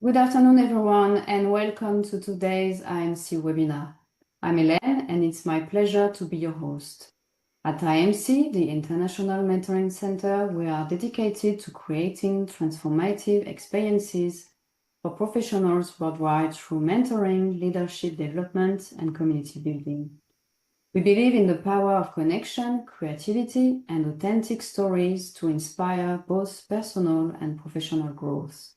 Good afternoon, everyone, and welcome to today's IMC webinar. I'm Hélène, and it's my pleasure to be your host. At IMC, the International Mentoring Center, we are dedicated to creating transformative experiences for professionals worldwide through mentoring, leadership development, and community building. We believe in the power of connection, creativity, and authentic stories to inspire both personal and professional growth.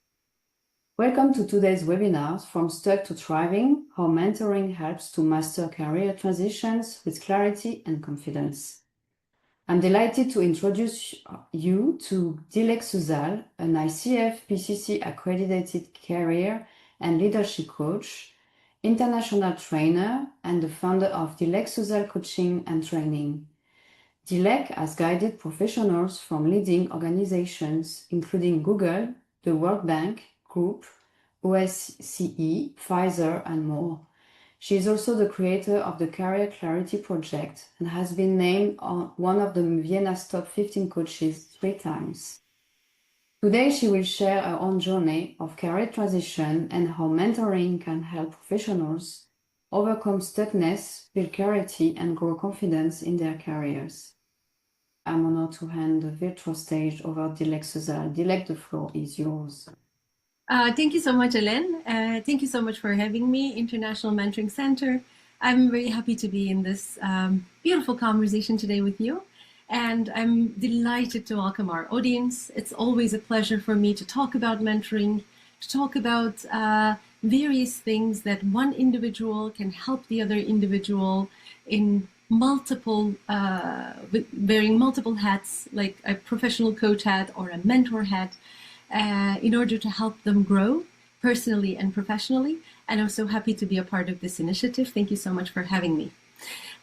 Welcome to today's webinar, From Stuck to Thriving, How Mentoring Helps to Master Career Transitions with Clarity and Confidence. I'm delighted to introduce you to Dilek Süzal, an ICF PCC accredited career and leadership coach, international trainer, and the founder of Dilek Süzal Coaching and Training. Dilek has guided professionals from leading organizations including Google, the World Bank Group, OSCE, Pfizer, and more. She is also the creator of the Career Clarity Project and has been named one of the Vienna's top 15 coaches 3 times. Today, she will share her own journey of career transition and how mentoring can help professionals overcome stuckness, build clarity, and grow confidence in their careers. I'm honored to hand the virtual stage over to Dilek Süzal. Dilek, the floor is yours. Thank you so much, Hélène. Thank you so much for having me, International Mentoring Center. I'm very happy to be in this beautiful conversation today with you. And I'm delighted to welcome our audience. It's always a pleasure for me to talk about mentoring, to talk about various things that one individual can help the other individual in multiple, wearing multiple hats, like a professional coach hat or a mentor hat, in order to help them grow personally and professionally. And I'm so happy to be a part of this initiative. Thank you so much for having me.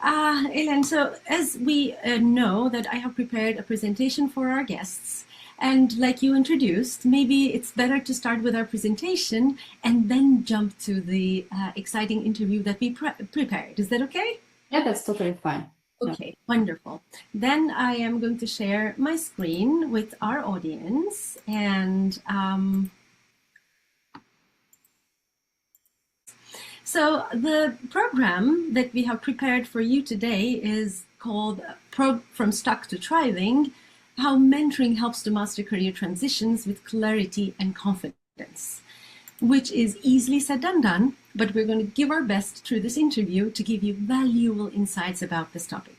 Hélène, so as we know that I have prepared a presentation for our guests, and like you introduced, maybe it's better to start with our presentation and then jump to the exciting interview that we prepared. Is that okay? Yeah, that's totally fine. Okay, wonderful. Then I am going to share my screen with our audience, and so the program that we have prepared for you today is called From Stuck to Thriving, How Mentoring Helps to Master Career Transitions with Clarity and Confidence, which is easily said and done, but we're going to give our best through this interview to give you valuable insights about this topic.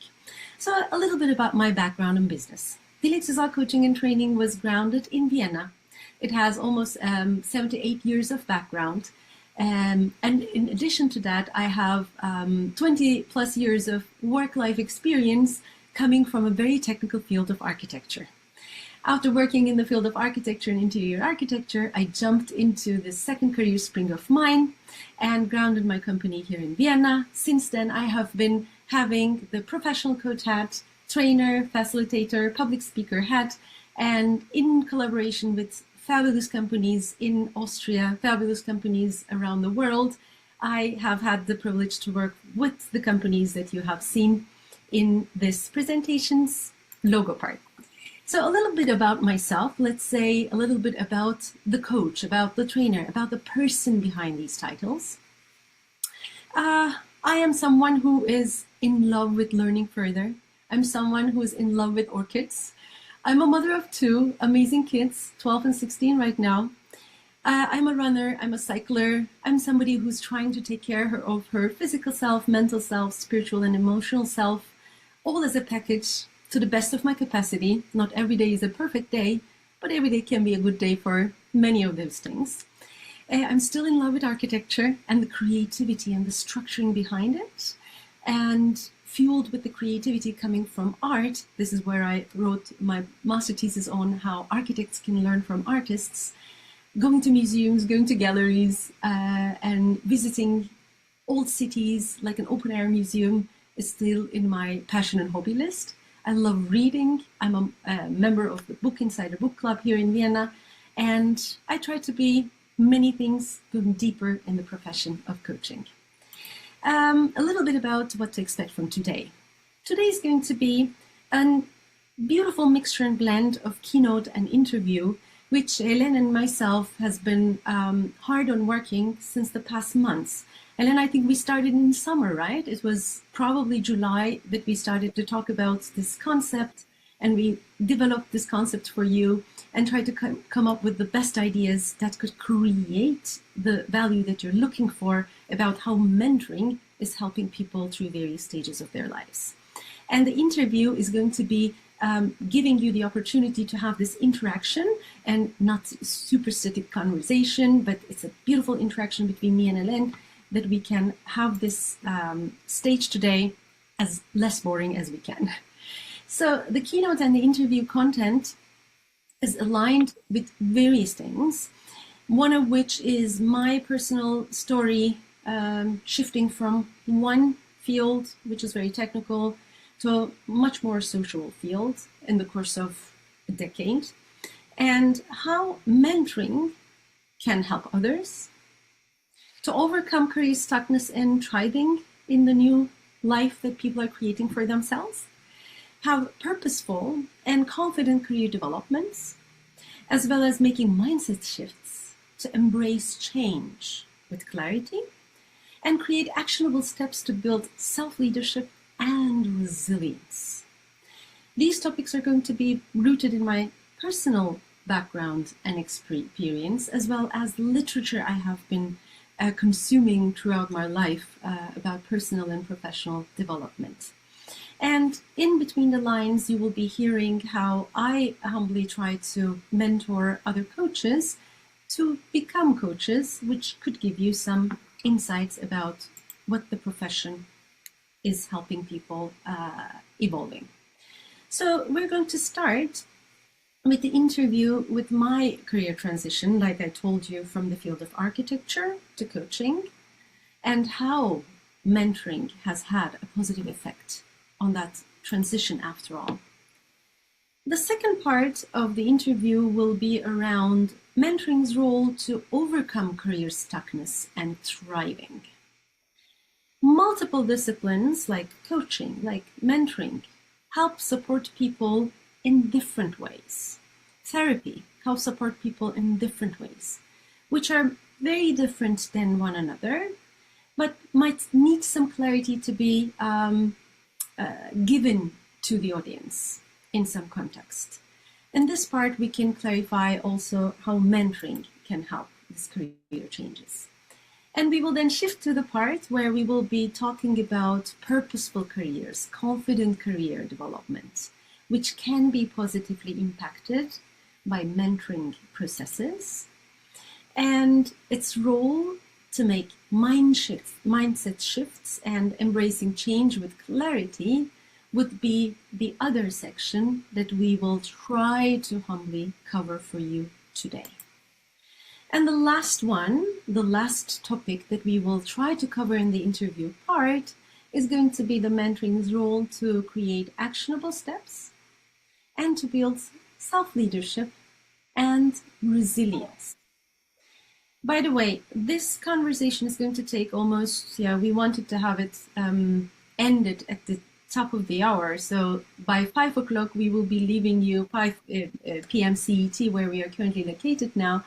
So a little bit about my background in business. Dilek Süzal Coaching and Training was grounded in Vienna. It has almost 7 to 8 years of background. And in addition to that, I have 20 plus years of work-life experience coming from a very technical field of architecture. After working in the field of architecture and interior architecture, I jumped into the second career spring of mine and grounded my company here in Vienna. Since then, I have been having the professional coach hat, trainer, facilitator, public speaker hat, and in collaboration with fabulous companies in Austria, fabulous companies around the world, I have had the privilege to work with the companies that you have seen in this presentation's logo part. So a little bit about myself, let's say a little bit about the coach, about the trainer, about the person behind these titles. I am someone who is in love with learning further. I'm someone who is in love with orchids. I'm a mother of 2 amazing kids, 12 and 16 right now. I'm a runner, I'm a cycler. I'm somebody who's trying to take care of her physical self, mental self, spiritual and emotional self, all as a package, to the best of my capacity. Not every day is a perfect day, but every day can be a good day for many of those things. I'm still in love with architecture and the creativity and the structuring behind it. And fueled with the creativity coming from art, this is where I wrote my master thesis on how architects can learn from artists. Going to museums, going to galleries, and visiting old cities like an open air museum is still in my passion and hobby list. I love reading. I'm a member of the Book Insider Book Club here in Vienna, and I try to be many things, going deeper in the profession of coaching. A little bit about what to expect from today. Today is going to be a beautiful mixture and blend of keynote and interview which Hélène and myself has been hard on working since the past months. Hélène, I think we started in summer, right? It was probably July that we started to talk about this concept, and we developed this concept for you and tried to come up with the best ideas that could create the value that you're looking for about how mentoring is helping people through various stages of their lives. And the interview is going to be giving you the opportunity to have this interaction, and not super static conversation, but it's a beautiful interaction between me and Hélène, that we can have this stage today as less boring as we can. So the keynote and the interview content is aligned with various things, one of which is my personal story, shifting from one field, which is very technical, to a much more social field in the course of a decade, and how mentoring can help others to overcome career stuckness and thriving in the new life that people are creating for themselves, have purposeful and confident career developments, as well as making mindset shifts to embrace change with clarity and create actionable steps to build self-leadership and resilience. These topics are going to be rooted in my personal background and experience, as well as literature I have been consuming throughout my life about personal and professional development. And in between the lines, you will be hearing how I humbly try to mentor other coaches to become coaches, which could give you some insights about what the profession is helping people evolving. So we're going to start with the interview with my career transition, like I told you, from the field of architecture to coaching, and how mentoring has had a positive effect on that transition after all. The second part of the interview will be around mentoring's role to overcome career stuckness and thriving. Multiple disciplines like coaching, like mentoring, help support people in different ways. Therapy helps support people in different ways, which are very different than one another, but might need some clarity to be given to the audience in some context. In this part, we can clarify also how mentoring can help these career changes. And we will then shift to the part where we will be talking about purposeful careers, confident career development, which can be positively impacted by mentoring processes, and its role to make mindset shifts and embracing change with clarity would be the other section that we will try to humbly cover for you today. And the last one, the last topic that we will try to cover in the interview part, is going to be the mentoring's role to create actionable steps and to build self-leadership and resilience. By the way, this conversation is going to take almost, we wanted to have it ended at the top of the hour. So by 5 o'clock, we will be leaving you, 5 p.m. CET, where we are currently located now.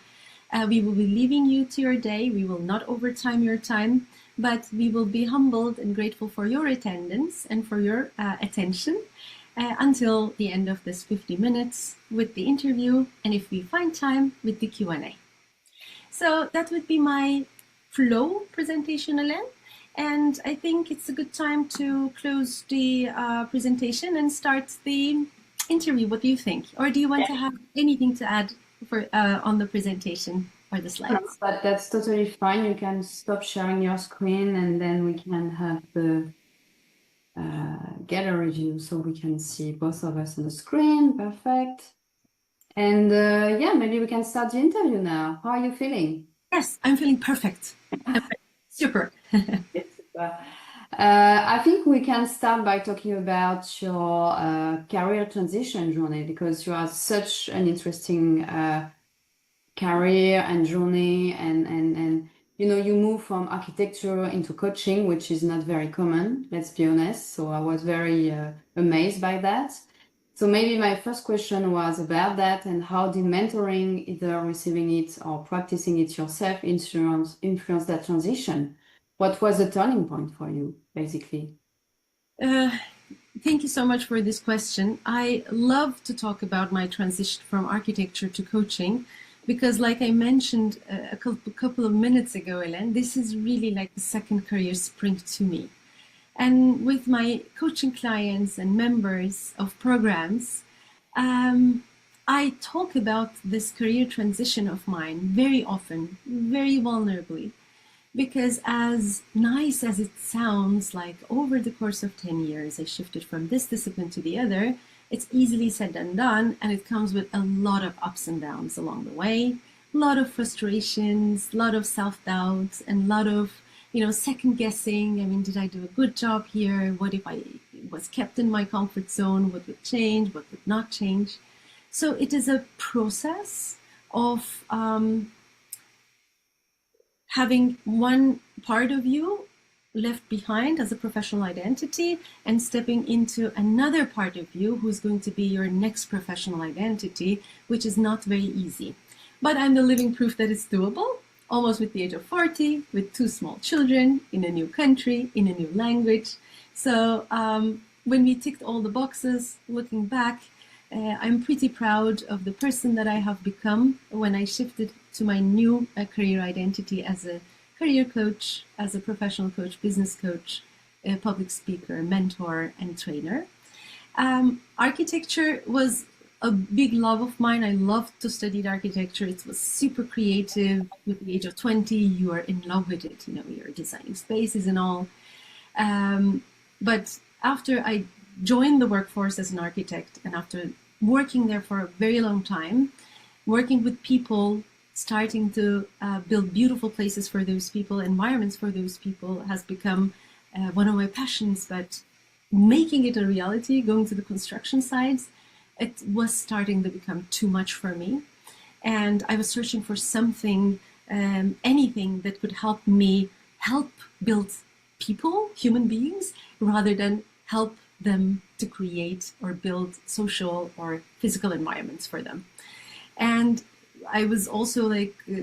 We will be leaving you to your day. We will not overtime your time, but we will be humbled and grateful for your attendance and for your attention until the end of this 50 minutes with the interview, and if we find time, with the Q&A. So that would be my flow presentation, Hélène. And I think it's a good time to close the presentation and start the interview. What do you think? Or do you want to have anything to add for on the presentation or the slides? No, but that's totally fine. You can stop sharing your screen, and then we can have the gallery view so we can see both of us on the screen. Perfect. And maybe we can start the interview now. How are you feeling? Yes, I'm feeling perfect. Super. I think we can start by talking about your career transition journey, because you have such an interesting career and journey, and you move from architecture into coaching, which is not very common, let's be honest. So I was very amazed by that. So maybe my first question was about that, and how did mentoring, either receiving it or practicing it yourself, influence that transition? What was the turning point for you, basically? Thank you so much for this question. I love to talk about my transition from architecture to coaching because, like I mentioned a couple of minutes ago, Hélène, this is really like the second career spring to me. And with my coaching clients and members of programs, I talk about this career transition of mine very often, very vulnerably, because as nice as it sounds, like over the course of 10 years, I shifted from this discipline to the other, it's easily said and done, and it comes with a lot of ups and downs along the way, a lot of frustrations, a lot of self-doubt, and a lot of second guessing. I mean, did I do a good job here? What if I was kept in my comfort zone? What would change? What would not change? So it is a process of having one part of you left behind as a professional identity and stepping into another part of you who's going to be your next professional identity, which is not very easy. But I'm the living proof that it's doable, almost with the age of 40, with 2 small children, in a new country, in a new language. So when we ticked all the boxes, looking back, I'm pretty proud of the person that I have become when I shifted to my new career identity as a career coach, as a professional coach, business coach, a public speaker, mentor, and trainer. Architecture was a big love of mine. I loved to study architecture. It was super creative. With the age of 20, you are in love with it. You're designing spaces and all. But after I joined the workforce as an architect, and after working there for a very long time, working with people, starting to build beautiful places for those people, environments for those people, has become one of my passions. But making it a reality, going to the construction sites, it was starting to become too much for me. And I was searching for something, anything that could help me help build people, human beings, rather than help them to create or build social or physical environments for them. And I was also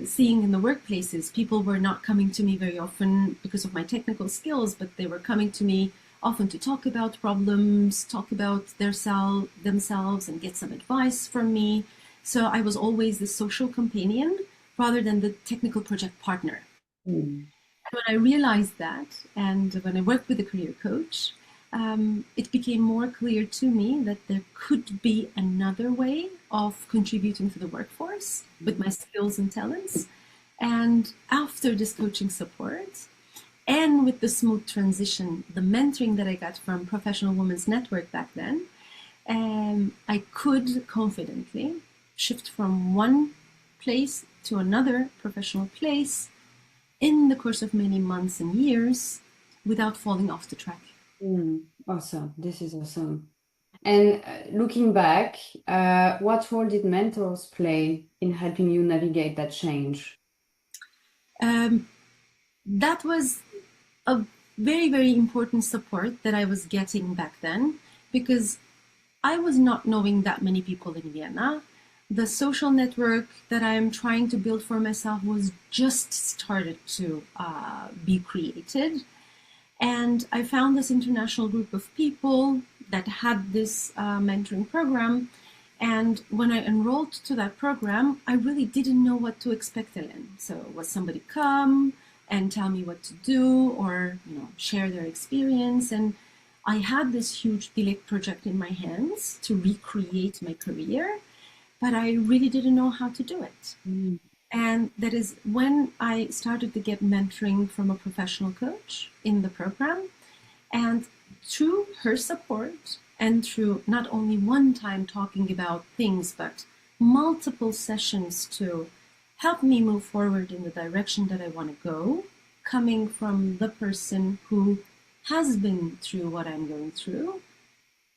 seeing in the workplaces, people were not coming to me very often because of my technical skills, but they were coming to me often to talk about problems, talk about themselves and get some advice from me. So I was always the social companion rather than the technical project partner. Mm. When I realized that, and when I worked with a career coach, it became more clear to me that there could be another way of contributing to the workforce with my skills and talents. And after this coaching support, and with the smooth transition, the mentoring that I got from Professional Women's Network back then, I could confidently shift from one place to another professional place in the course of many months and years without falling off the track. Awesome. This is awesome. And looking back, what role did mentors play in helping you navigate that change? That was a very, very important support that I was getting back then, because I was not knowing that many people in Vienna. The social network that I am trying to build for myself was just started to be created. And I found this international group of people that had this mentoring program. And when I enrolled to that program, I really didn't know what to expect, Hélène. So was somebody come and tell me what to do, or share their experience? And I had this huge Dilek project in my hands to recreate my career, but I really didn't know how to do it. And that is when I started to get mentoring from a professional coach in the program. And through her support, and through not only one time talking about things, but multiple sessions to help me move forward in the direction that I want to go, coming from the person who has been through what I'm going through,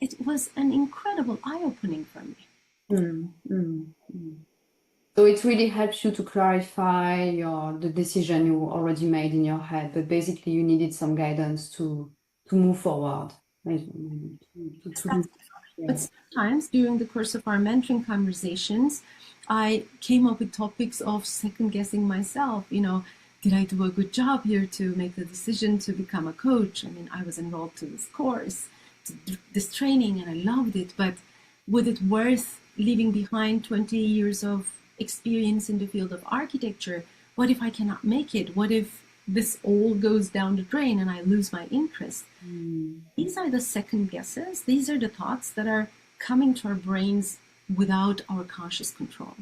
it was an incredible eye-opening for me. So it really helps you to clarify the decision you already made in your head, but basically you needed some guidance to move forward. But sometimes during the course of our mentoring conversations, I came up with topics of second guessing myself. Did I do a good job here to make the decision to become a coach? I mean, I was enrolled to this course, to this training, and I loved it. But would it worth leaving behind 20 years of experience in the field of architecture? What if I cannot make it? What if this all goes down the drain and I lose my interest? These are the second guesses. These are the thoughts that are coming to our brains without our conscious control.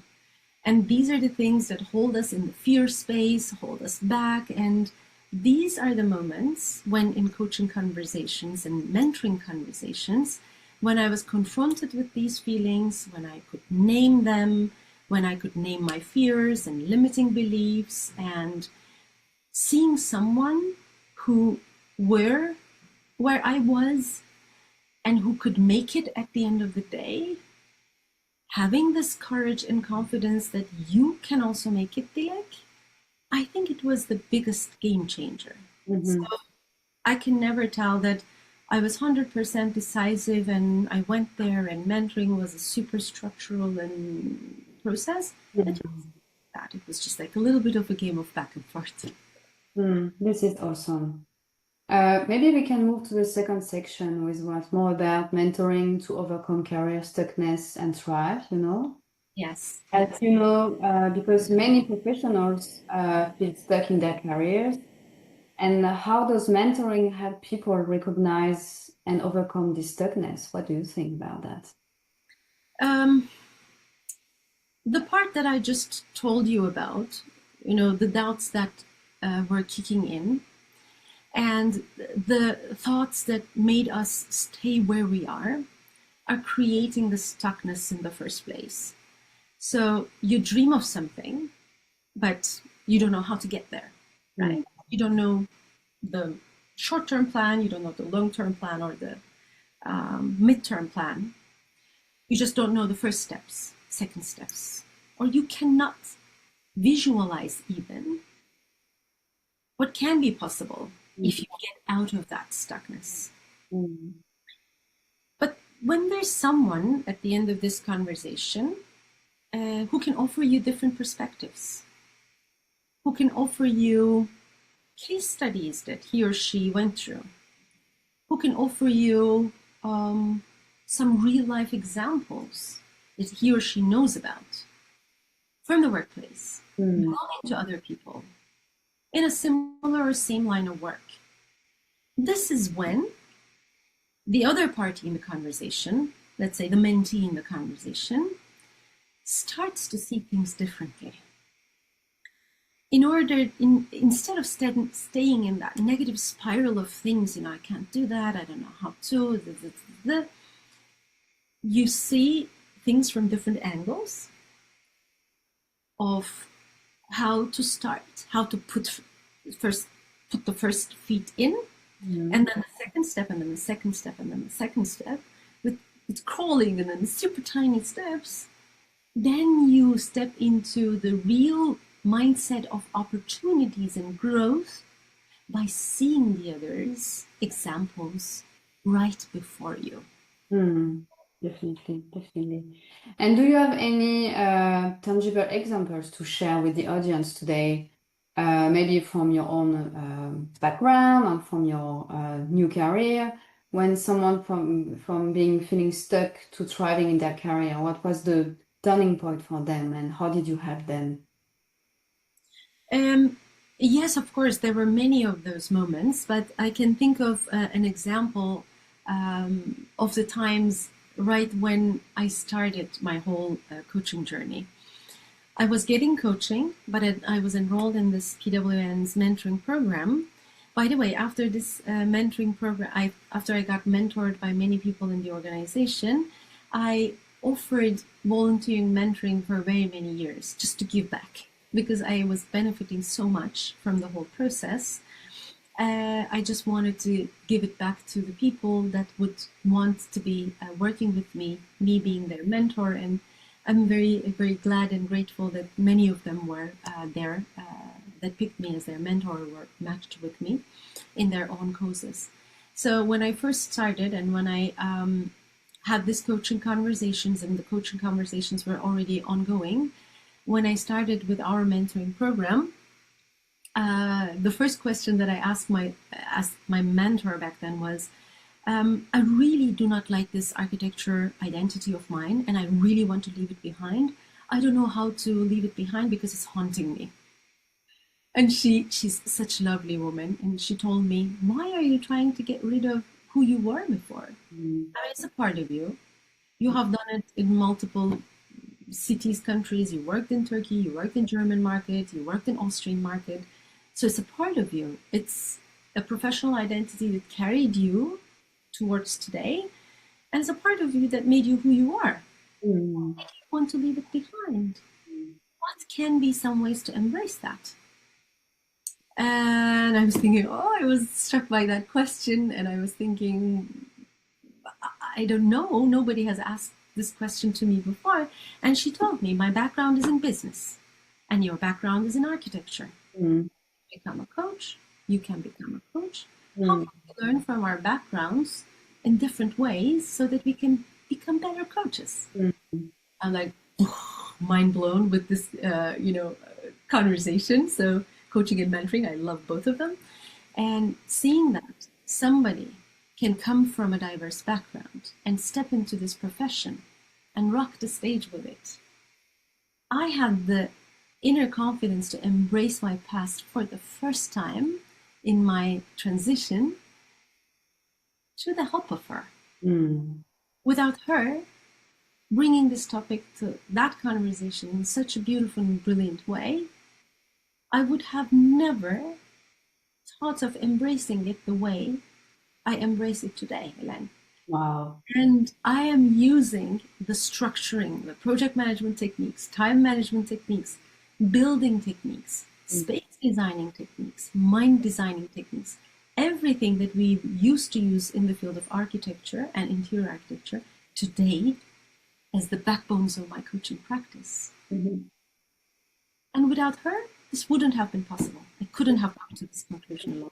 And these are the things that hold us in the fear space, hold us back. And these are the moments when in coaching conversations and mentoring conversations, when I was confronted with these feelings, when I could name them, when I could name my fears and limiting beliefs, and seeing someone who where I was and who could make it at the end of the day, having this courage and confidence that you can also make it, Dilek, I think it was the biggest game changer. So I can never tell that I was 100% decisive and I went there and mentoring was a super structural and process. It wasn't that. It was just like a little bit of a game of back and forth. This is awesome. Maybe we can move to the second section with what's more about mentoring to overcome career stuckness and thrive, Yes. As you know, because many professionals feel stuck in their careers. And how does mentoring help people recognize and overcome this stuckness? What do you think about that? The part that I just told you about, the doubts that were kicking in, and the thoughts that made us stay where we are creating the stuckness in the first place. So you dream of something, but you don't know how to get there, right? You don't know the short-term plan, you don't know the long-term plan or the mid-term plan. You just don't know the first steps, second steps, or you cannot visualize even what can be possible if you get out of that stuckness. But when there's someone at the end of this conversation who can offer you different perspectives, who can offer you case studies that he or she went through, who can offer you some real life examples that he or she knows about from the workplace, belonging to other people in a similar or same line of work. This is when the other party in the conversation, let's say the mentee in the conversation, starts to see things differently. Instead of staying in that negative spiral of things, I can't do that, I don't know how to, you see things from different angles of how to start, how to put the first feet in, and then the second step, and then the second step, and then the second step, with crawling and then super tiny steps. Then you step into the real mindset of opportunities and growth by seeing the others' examples right before you. Definitely. And do you have any tangible examples to share with the audience today? Maybe from your own background and from your new career, when someone from feeling stuck to thriving in their career, what was the turning point for them and how did you help them? Yes, of course, there were many of those moments, but I can think of an example of the times right when I started my whole coaching journey. I was getting coaching, but I was enrolled in this PWN's mentoring program. By the way, after this mentoring program, after I got mentored by many people in the organization, I offered volunteering mentoring for very many years just to give back because I was benefiting so much from the whole process. I just wanted to give it back to the people that would want to be working with me being their mentor. And I'm very, very glad and grateful that many of them were there, that picked me as their mentor or were matched with me in their own causes. So when I first started and when I had these coaching conversations, and the coaching conversations were already ongoing. When I started with our mentoring program, the first question that I asked my mentor back then was, I really do not like this architecture identity of mine, and I really want to leave it behind. I don't know how to leave it behind because it's haunting me. And she's such a lovely woman, and she told me, why are you trying to get rid of who you were before? I mean, it's a part of you. You have done it in multiple cities, countries. You worked in Turkey, you worked in German market, you worked in Austrian market. So it's a part of you. It's a professional identity that carried you towards today, and it's a part of you that made you who you are. Mm. You want to leave it behind. What can be some ways to embrace that? And I was thinking, I was struck by that question, and I was thinking, I don't know, nobody has asked this question to me before. And she told me, my background is in business, and your background is in architecture. Mm. Become a coach, you can become a coach. Mm. How can we learn from our backgrounds in different ways so that we can become better coaches? Mm. I'm like, mind blown with this, conversation. So coaching and mentoring, I love both of them. And seeing that somebody can come from a diverse background and step into this profession and rock the stage with it. I had the inner confidence to embrace my past for the first time in my transition through the help of her. Mm. Without her bringing this topic to that conversation in such a beautiful and brilliant way, I would have never thought of embracing it the way I embrace it today, Hélène. Wow. And I am using the structuring, the project management techniques, time management techniques, building techniques, space designing techniques, mind designing techniques, everything that we used to use in the field of architecture and interior architecture today as the backbones of my coaching practice. Mm-hmm. And without her, this wouldn't have been possible. I couldn't have come to this conclusion alone,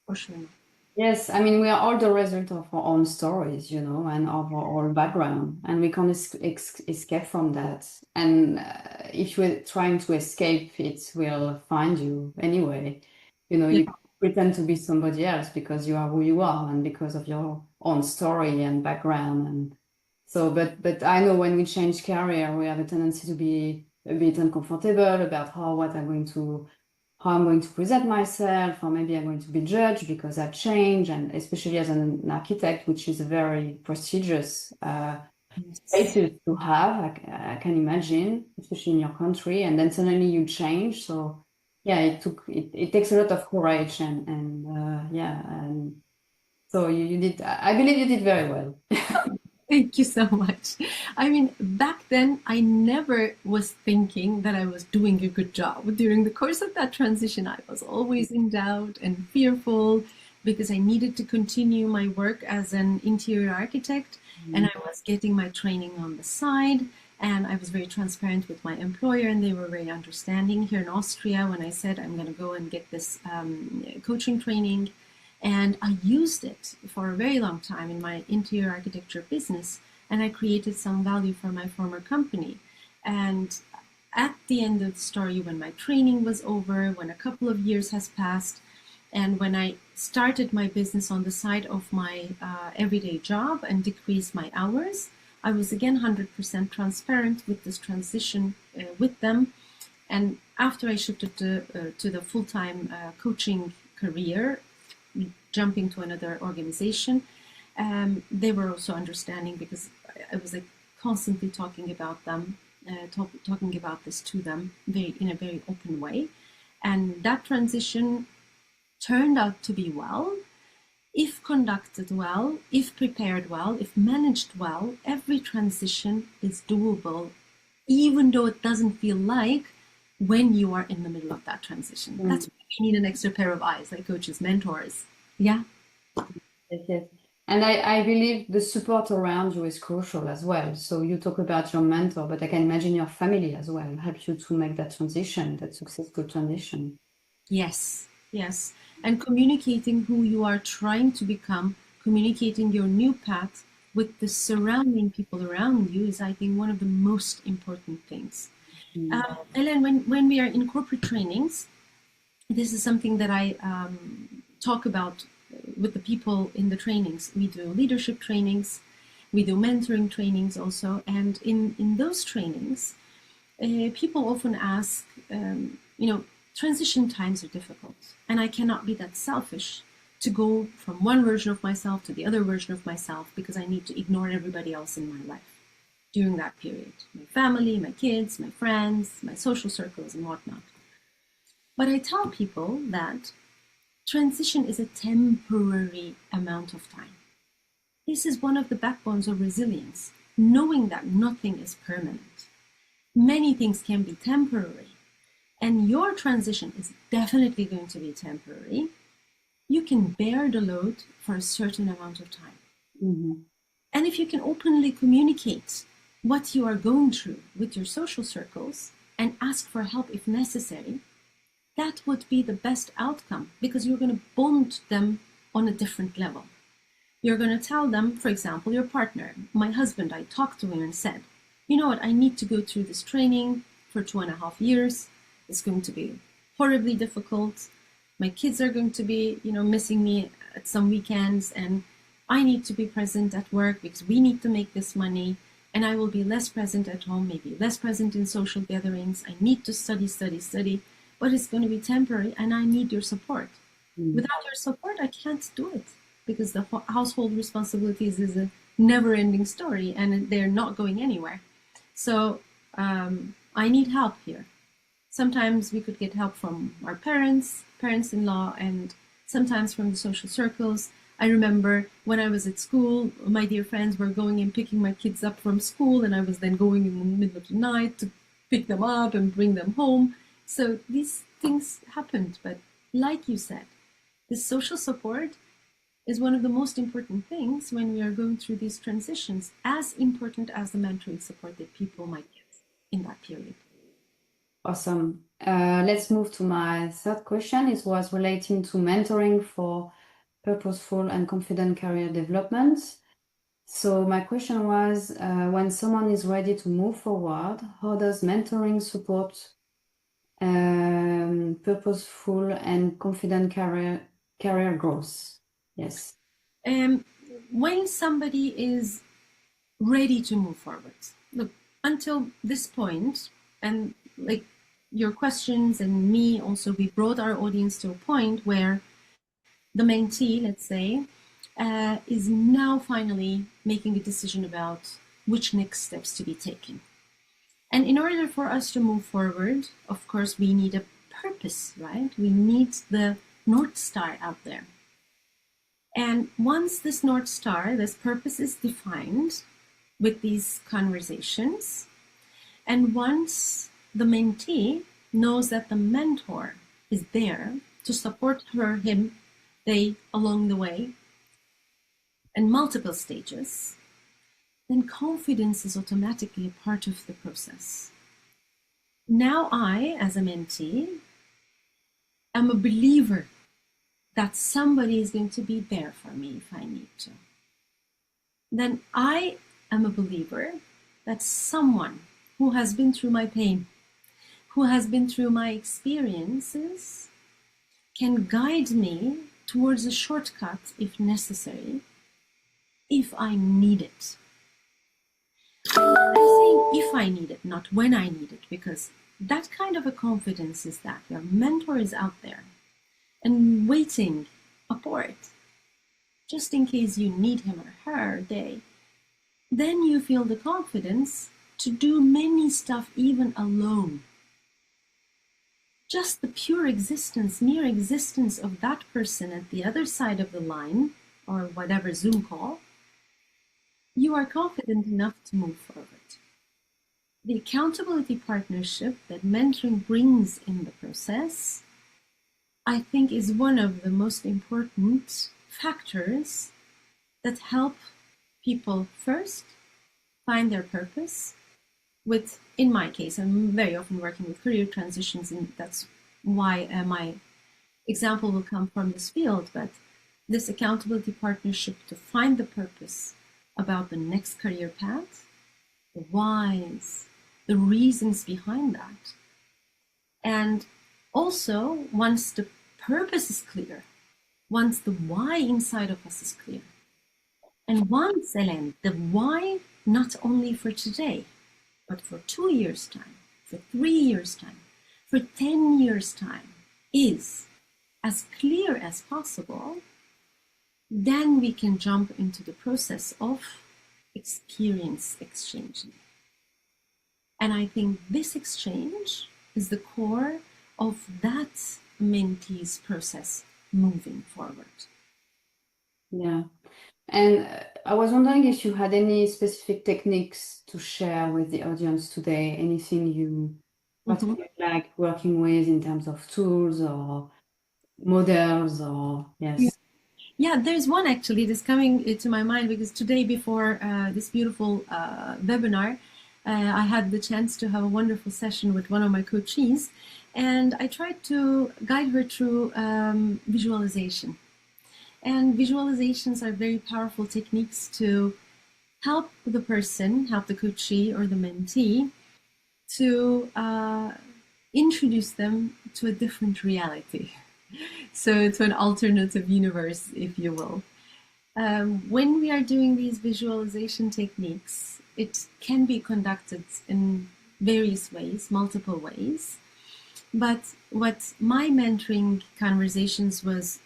for sure not. Yes, I mean, we are all the result of our own stories, and of our own background, and we can't escape from that. And if you're trying to escape, it will find you anyway. You pretend to be somebody else because you are who you are and because of your own story and background. And so, but I know when we change career, we have a tendency to be a bit uncomfortable about how I'm going to present myself, or maybe I'm going to be judged because I've changed, and especially as an architect, which is a very prestigious status to have, I can imagine, especially in your country, and then suddenly you change. So yeah, it takes a lot of courage, and so you did. I believe you did very well. Thank you so much. I mean, back then, I never was thinking that I was doing a good job. During the course of that transition, I was always in doubt and fearful because I needed to continue my work as an interior architect, and I was getting my training on the side. And I was very transparent with my employer, and they were very understanding here in Austria when I said I'm going to go and get this coaching training. And I used it for a very long time in my interior architecture business, and I created some value for my former company. And at the end of the story, when my training was over, when a couple of years has passed, and when I started my business on the side of my everyday job and decreased my hours, I was again 100% transparent with this transition with them. And after I shifted to the full-time coaching career, jumping to another organization, they were also understanding because I was constantly talking about them, talking about this to them in a very open way. And that transition turned out to be well. If conducted well, if prepared well, if managed well, every transition is doable, even though it doesn't feel like when you are in the middle of that transition. That's why you need an extra pair of eyes, like coaches, mentors. Yeah. Yes. And I believe the support around you is crucial as well. So you talk about your mentor, but I can imagine your family as well help you to make that transition, that successful transition. Yes, yes. And communicating who you are trying to become, communicating your new path with the surrounding people around you is, I think, one of the most important things. Ellen, when we are in corporate trainings, this is something that I talk about with the people in the trainings. We do leadership trainings, we do mentoring trainings also, and in those trainings, people often ask, transition times are difficult, and I cannot be that selfish to go from one version of myself to the other version of myself because I need to ignore everybody else in my life during that period. My family, my kids, my friends, my social circles, and whatnot. But I tell people that transition is a temporary amount of time. This is one of the backbones of resilience, knowing that nothing is permanent. Many things can be temporary, and your transition is definitely going to be temporary. You can bear the load for a certain amount of time. Mm-hmm. And if you can openly communicate what you are going through with your social circles and ask for help if necessary, that would be the best outcome, because you're going to bond them on a different level. You're going to tell them, for example, your partner, my husband, I talked to him and said, you know what, I need to go through this training for 2.5 years. It's going to be horribly difficult. My kids are going to be, missing me at some weekends, and I need to be present at work because we need to make this money, and I will be less present at home, maybe less present in social gatherings. I need to study, but it's going to be temporary, and I need your support. Without your support, I can't do it, because the household responsibilities is a never-ending story, and they're not going anywhere. So I need help here. Sometimes we could get help from our parents-in-law, and sometimes from the social circles. I remember when I was at school, my dear friends were going and picking my kids up from school, and I was then going in the middle of the night to pick them up and bring them home. So these things happened, but like you said, this social support is one of the most important things when we are going through these transitions, as important as the mentoring support that people might get in that period. Awesome. Let's move to my third question. It was relating to mentoring for purposeful and confident career development. So my question was, when someone is ready to move forward, how does mentoring support purposeful and confident career growth? Yes. When somebody is ready to move forward, look, until this point, and like your questions and me also, we brought our audience to a point where the mentee, let's say, is now finally making a decision about which next steps to be taken. And in order for us to move forward, of course, we need a purpose, right? We need the North Star out there. And once this North Star, this purpose is defined with these conversations, and once the mentee knows that the mentor is there to support they along the way in multiple stages, then confidence is automatically a part of the process. Now I, as a mentee, am a believer that somebody is going to be there for me if I need to. Then I am a believer that someone who has been through my pain, who has been through my experiences, can guide me towards a shortcut if necessary, if I need it. I'm saying if I need it, not when I need it, because that kind of a confidence is that your mentor is out there and waiting a port, just in case you need him or her, then you feel the confidence to do many stuff even alone. Just the pure existence, mere existence of that person at the other side of the line, or whatever Zoom call, you are confident enough to move forward. The accountability partnership that mentoring brings in the process, I think, is one of the most important factors that help people first find their purpose. In my case, I'm very often working with career transitions, and that's why my example will come from this field, but this accountability partnership to find the purpose about the next career path, the whys, the reasons behind that. And also, once the purpose is clear, once the why inside of us is clear, and once, Hélène, the why not only for today, but for 2 years' time, for 3 years' time, for 10 years' time is as clear as possible, then we can jump into the process of experience exchanging. And I think this exchange is the core of that mentee's process moving forward. Yeah. And I was wondering if you had any specific techniques to share with the audience today, anything you particularly like working with in terms of tools or models or, yes. Yeah, there's one actually that's coming to my mind because today before this beautiful webinar, I had the chance to have a wonderful session with one of my coachees, and I tried to guide her through visualization. And visualizations are very powerful techniques to help the person, help the coachee or the mentee to introduce them to a different reality. So to an alternative universe, if you will. When we are doing these visualization techniques, it can be conducted in various ways, multiple ways. But what my mentoring conversations was,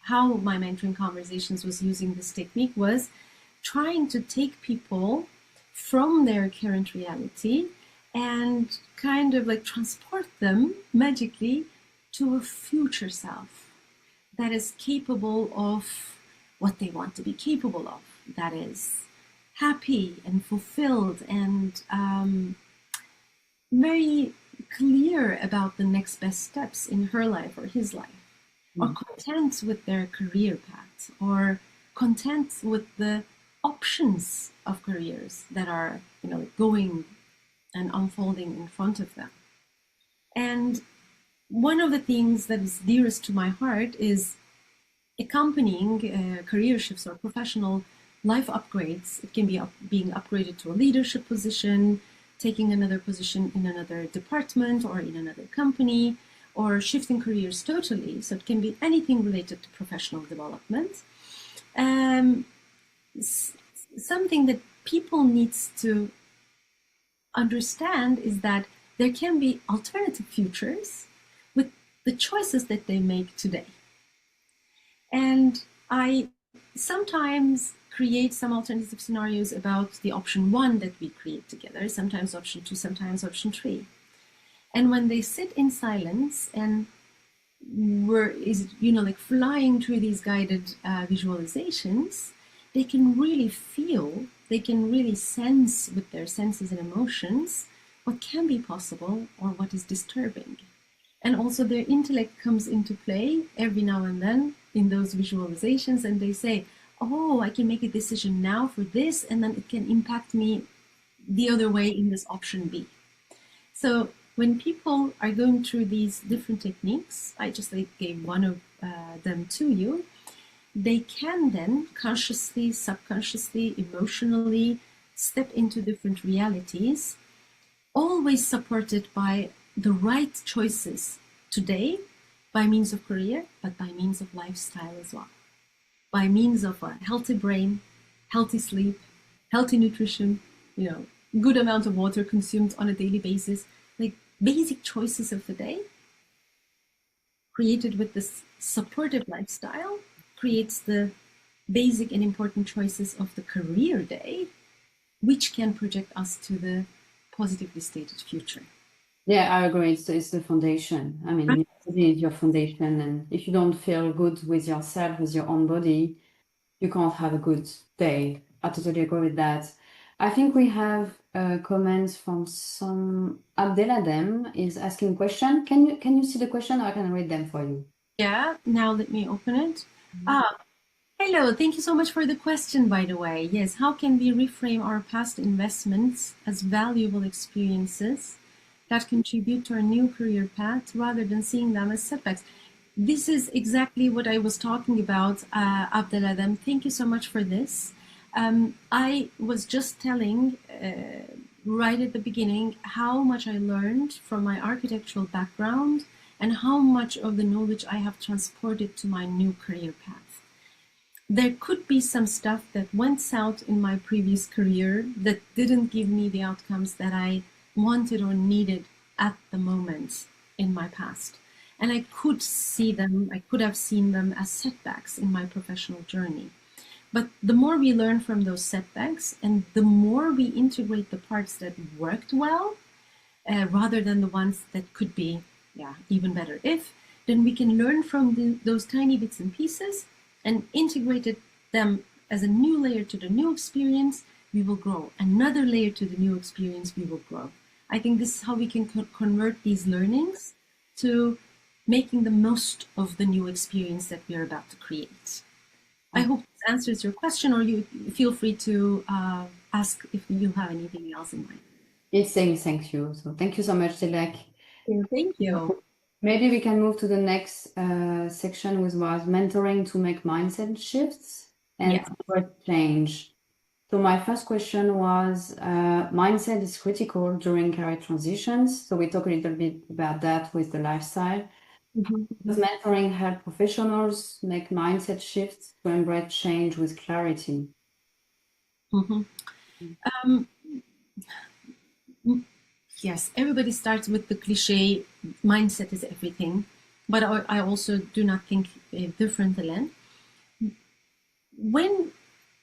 how my mentoring conversations was using this technique was trying to take people from their current reality and kind of like transport them magically to a future self that is capable of what they want to be capable of, that is happy and fulfilled and very clear about the next best steps in her life or his life, or content with their career path, or content with the options of careers that are, going and unfolding in front of them. And one of the things that is dearest to my heart is accompanying career shifts or professional life upgrades. It can be being upgraded to a leadership position, taking another position in another department or in another company, or shifting careers totally. So it can be anything related to professional development. Something that people need to understand is that there can be alternative futures with the choices that they make today. And I sometimes create some alternative scenarios about the option 1 that we create together, sometimes option 2, sometimes option 3. And when they sit in silence and we're flying through these guided visualizations, they can really feel, they can really sense with their senses and emotions what can be possible or what is disturbing. And also their intellect comes into play every now and then in those visualizations, and they say, oh, I can make a decision now for this, and then it can impact me the other way in this option B. So when people are going through these different techniques, I just gave one of them to you, they can then consciously, subconsciously, emotionally step into different realities, always supported by the right choices today by means of career, but by means of lifestyle as well. By means of a healthy brain, healthy sleep, healthy nutrition, good amount of water consumed on a daily basis, like basic choices of the day, created with this supportive lifestyle, creates the basic and important choices of the career day, which can project us to the positively stated future. Yeah, I agree. It's the foundation. I mean, it is your foundation. And if you don't feel good with yourself, with your own body, you can't have a good day. I totally agree with that. I think we have comments from some. Abdeladem is asking a question. Can you see the question, or I can read them for you? Yeah, now let me open it. Hello, thank you so much for the question, by the way. Yes, how can we reframe our past investments as valuable experiences that contribute to our new career path rather than seeing them as setbacks? This is exactly what I was talking about, Abdeladem. Thank you so much for this. I was just telling right at the beginning how much I learned from my architectural background and how much of the knowledge I have transported to my new career path. There could be some stuff that went south in my previous career that didn't give me the outcomes that I wanted or needed at the moment in my past. And I could see them, I could have seen them as setbacks in my professional journey. But the more we learn from those setbacks and the more we integrate the parts that worked well, rather than the ones that could be, even better if, then we can learn from those tiny bits and pieces and integrated them as a new layer to the new experience, we will grow. Another layer to the new experience, we will grow. I think this is how we can convert these learnings to making the most of the new experience that we are about to create. I hope this answers your question, or you feel free to ask if you have anything else in mind. It's saying thank you. So thank you so much, Dilek. Thank you. Maybe we can move to the next section, which was mentoring to make mindset shifts and change. So my first question was, mindset is critical during career transitions. So we talk a little bit about that with the lifestyle. Does mentoring help professionals make mindset shifts to embrace change with clarity? Yes, everybody starts with the cliche, mindset is everything. But I also do not think different, Hélène. When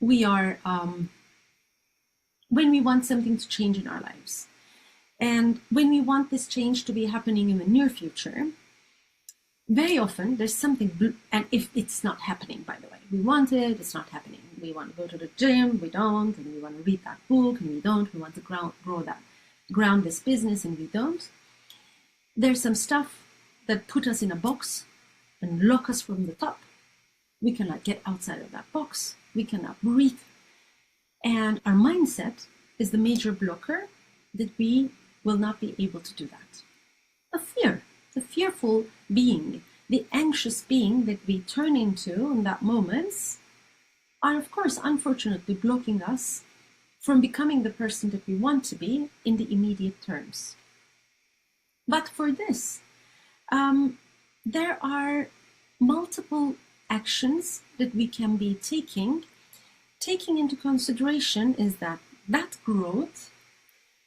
we are, when we want something to change in our lives, and when we want this change to be happening in the near future, very often there's something, and if it's not happening, by the way, we want it, it's not happening. We want to go to the gym, we don't, and we want to read that book, and we don't. We want to ground this business, and we don't. There's some stuff that put us in a box and lock us from the top. We cannot get outside of that box. We cannot breathe. And our mindset is the major blocker that we will not be able to do that. A fear, the fearful being, the anxious being that we turn into in that moments are, of course, unfortunately blocking us from becoming the person that we want to be in the immediate terms. But for this, there are multiple actions that we can be taking into consideration is that growth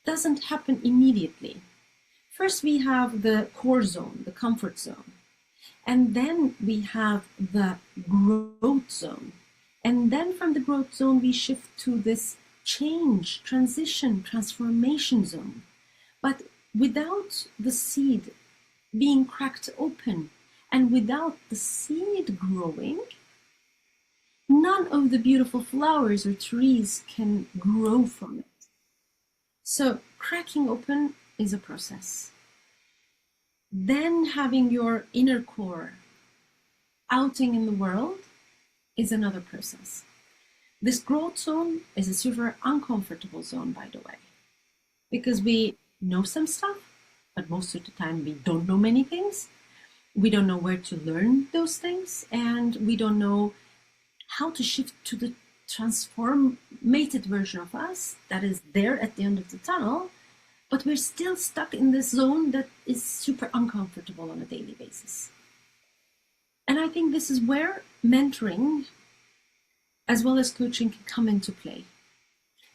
doesn't happen immediately. First, we have the core zone, the comfort zone. And then we have the growth zone. And then from the growth zone, we shift to this change, transition, transformation zone. But without the seed being cracked open and without the seed growing, none of the beautiful flowers or trees can grow from it. So cracking open is a process. Then having your inner core outing in the world is another process. This growth zone is a super uncomfortable zone, by the way, because we know some stuff, but most of the time we don't know many things. We don't know where to learn those things, and we don't know how to shift to the transformated version of us that is there at the end of the tunnel, but we're still stuck in this zone that is super uncomfortable on a daily basis. And I think this is where mentoring as well as coaching can come into play.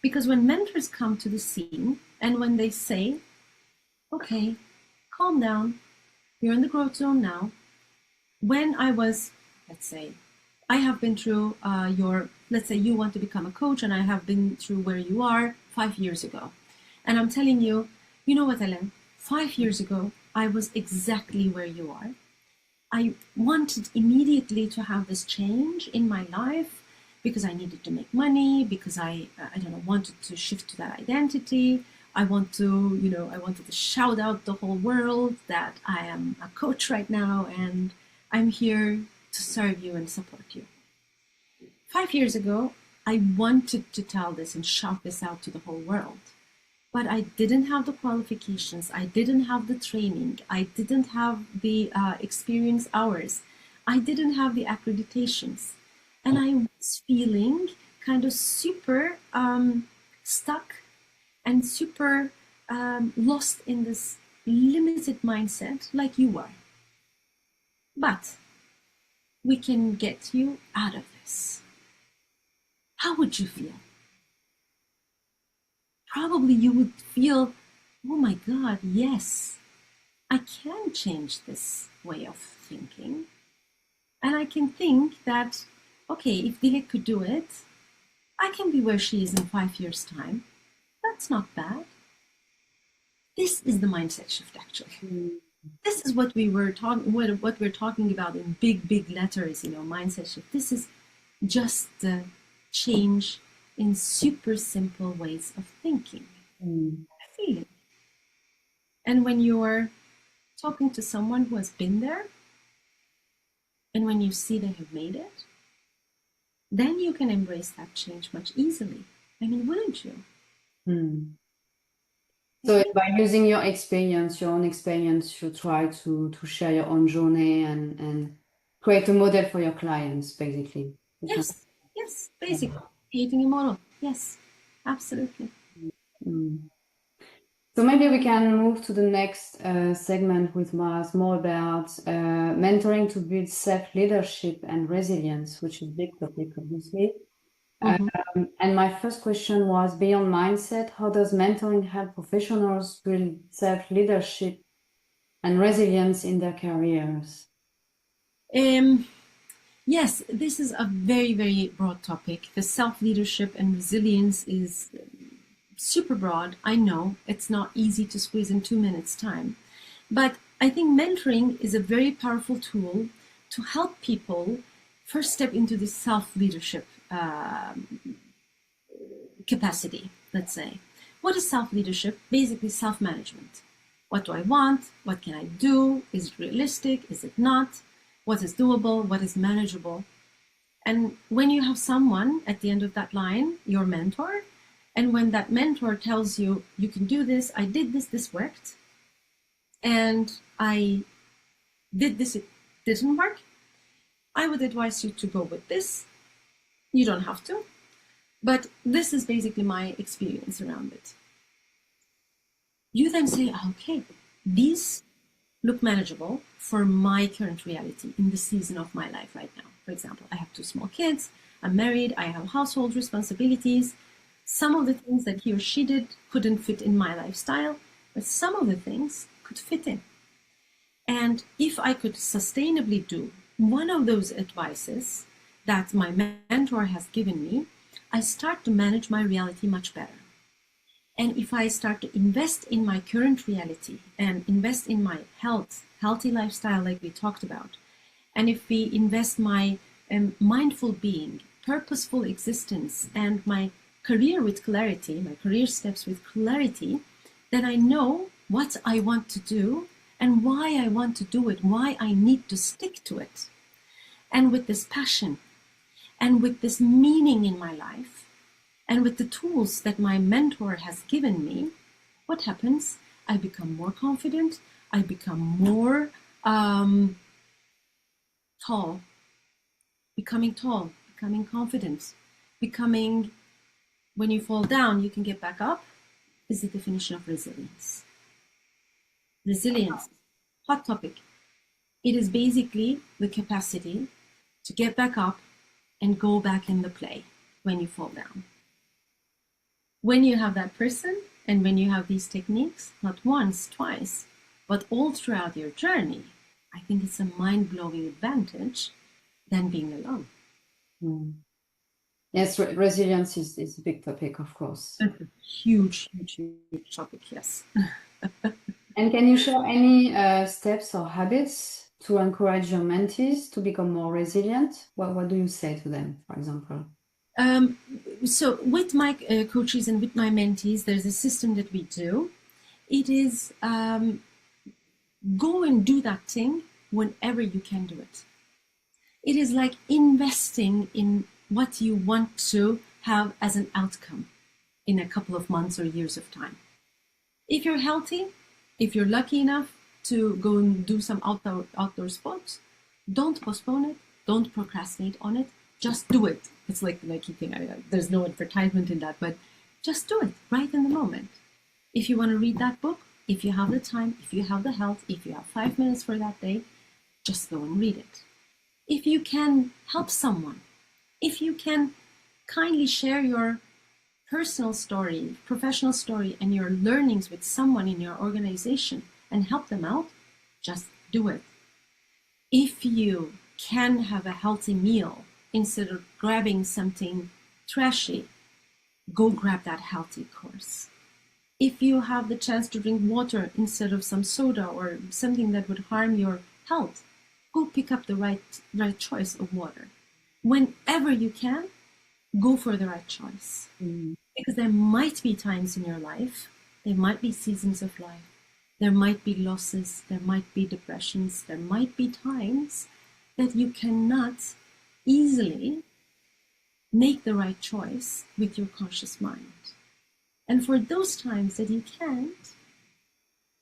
Because when mentors come to the scene and when they say, okay, calm down, you're in the growth zone now. When I was, let's say, I have been through let's say you want to become a coach and I have been through where you are 5 years ago. And I'm telling you, you know what, Hélène, 5 years ago, I was exactly where you are. I wanted immediately to have this change in my life because I needed to make money, because I wanted to shift to that identity. I wanted to shout out the whole world that I am a coach right now and I'm here to serve you and support you. 5 years ago, I wanted to tell this and shout this out to the whole world, but I didn't have the qualifications. I didn't have the training. I didn't have the experience hours. I didn't have the accreditations. And I was feeling kind of super stuck and super lost in this limited mindset like you are. But we can get you out of this. How would you feel? Probably you would feel, oh my God, yes, I can change this way of thinking. And I can think that, okay, if Dilek could do it, I can be where she is in 5 years' time. That's not bad. This is the mindset shift, actually. This is what we're talking about in big letters, mindset shift. This is just the change in super simple ways of thinking, feeling. And when you're talking to someone who has been there, and when you see they have made it, then you can embrace that change much easily. I mean, wouldn't you? So by using your own experience, you try to share your own journey and create a model for your clients, basically. Yes, basically. Creating a model. Yes, absolutely. So maybe we can move to the next segment, which was more about mentoring to build self-leadership and resilience, which is a big topic, obviously. And my first question was, beyond mindset, how does mentoring help professionals build self-leadership and resilience in their careers? Yes, this is a very broad topic. The self-leadership and resilience is super broad. I know it's not easy to squeeze in 2 minutes time, but I think mentoring is a very powerful tool to help people first step into this self-leadership capacity, let's say. What is self-leadership? Basically self-management. What do I want? What can I do? Is it realistic? Is it not? What is doable? What is manageable? And when you have someone at the end of that line, your mentor, and when that mentor tells you, you can do this, I did this, this worked, and I did this, it didn't work, I would advise you to go with this. You don't have to, but this is basically my experience around it. You then say, okay, these look manageable for my current reality in the season of my life right now. For example, I have 2 small kids, I'm married, I have household responsibilities. Some of the things that he or she did couldn't fit in my lifestyle, but some of the things could fit in. And if I could sustainably do one of those advices that my mentor has given me, I start to manage my reality much better. And if I start to invest in my current reality and invest in my healthy lifestyle like we talked about, and if we invest my mindful being, purposeful existence, and my career with clarity, my career steps with clarity, then I know what I want to do and why I want to do it, why I need to stick to it. And with this passion and with this meaning in my life and with the tools that my mentor has given me, what happens? I become more confident, I become more becoming confident, becoming, when you fall down, you can get back up, is the definition of resilience. Resilience, hot topic. It is basically the capacity to get back up and go back in the play when you fall down. When you have that person and when you have these techniques, not once, twice, but all throughout your journey, I think it's a mind-blowing advantage than being alone. Yes, resilience is a big topic, of course. Huge topic, yes. And can you share any steps or habits to encourage your mentees to become more resilient? What do you say to them, for example? So with my coaches and with my mentees, there's a system that we do. It is go and do that thing whenever you can do it. It is like investing in what you want to have as an outcome in a couple of months or years of time. If you're healthy, if you're lucky enough to go and do some outdoor sports, don't postpone it, don't procrastinate on it, Just do it. It's like the Nike thing. There's no advertisement in that, but just do it right in the moment. If you want to read that book, if you have the time, if you have the health, if you have 5 minutes for that day, just go and read it. If you can help someone, if you can kindly share your personal story, professional story, and your learnings with someone in your organization and help them out, just do it. If you can have a healthy meal instead of grabbing something trashy, go grab that healthy course. If you have the chance to drink water instead of some soda or something that would harm your health, go pick up the right choice of water. Whenever you can, go for the right choice. Because there might be times in your life, there might be seasons of life, there might be losses, there might be depressions, there might be times that you cannot easily make the right choice with your conscious mind. And for those times that you can't,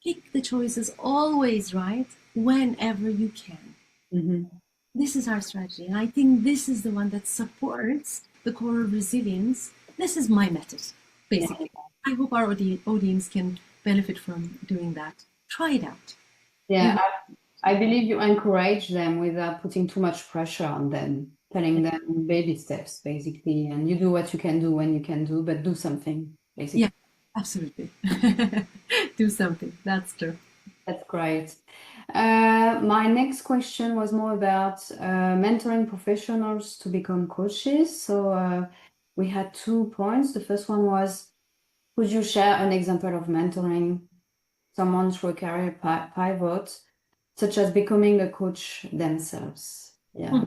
pick the choices always right whenever you can. This is our strategy. And I think this is the one that supports the core of resilience. This is my method, basically. I hope our audience can benefit from doing that. Try it out. Yeah, I believe you encourage them without putting too much pressure on them, telling them baby steps, basically, and you do what you can do when you can do, but do something, basically. Yeah, absolutely. Do something. That's true. That's great. My next question was more about mentoring professionals to become coaches. So we had 2 points. The first one was, could you share an example of mentoring someone through a career pivot, such as becoming a coach themselves? Yeah.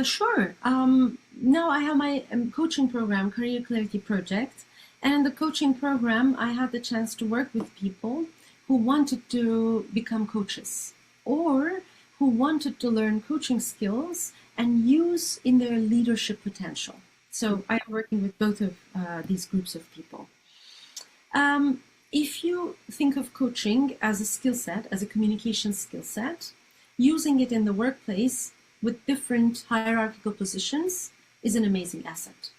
Sure. Now I have my coaching program, Career Clarity Project. And in the coaching program, I had the chance to work with people who wanted to become coaches or who wanted to learn coaching skills and use in their leadership potential. So I am working with both of these groups of people. If you think of coaching as a skill set, as a communication skill set, using it in the workplace with different hierarchical positions is an amazing asset.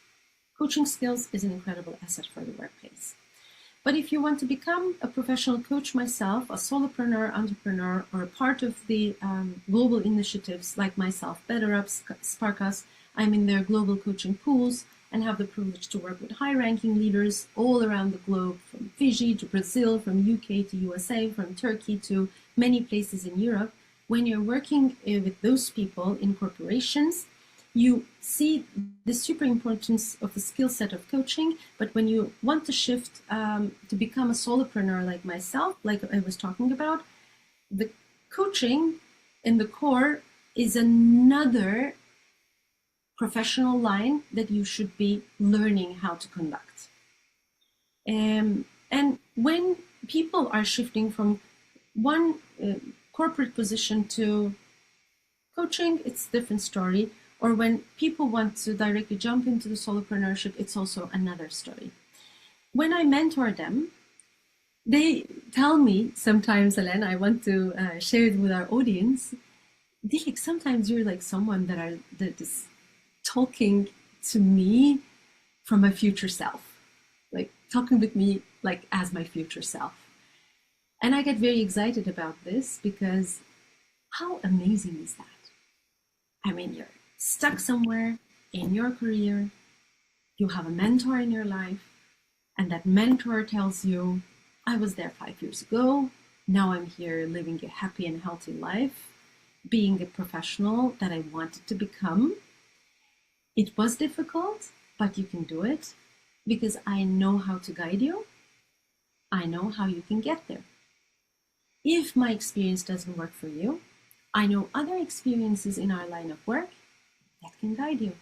Coaching skills is an incredible asset for the workplace. But if you want to become a professional coach myself, a solopreneur, entrepreneur, or a part of the global initiatives like myself, BetterUp, SparkUs, I'm in their global coaching pools and have the privilege to work with high-ranking leaders all around the globe, from Fiji to Brazil, from UK to USA, from Turkey to many places in Europe. When you're working with those people in corporations, you see the super importance of the skill set of coaching, but when you want to shift to become a solopreneur like myself, like I was talking about, the coaching in the core is another professional line that you should be learning how to conduct. And when people are shifting from one corporate position to coaching, it's a different story. Or when people want to directly jump into the solopreneurship, it's also another story. When I mentor them, they tell me sometimes, Hélène, I want to share it with our audience, Dilek, sometimes you're like someone that is talking to me from my future self, like talking with me like as my future self. And I get very excited about this because how amazing is that? I mean, you're stuck somewhere in your career, you have a mentor in your life, and that mentor tells you, I was there 5 years ago, now I'm here living a happy and healthy life, being a professional that I wanted to become. It was difficult, but you can do it because I know how to guide you. I know how you can get there. If my experience doesn't work for you, I know other experiences in our line of work that can guide you.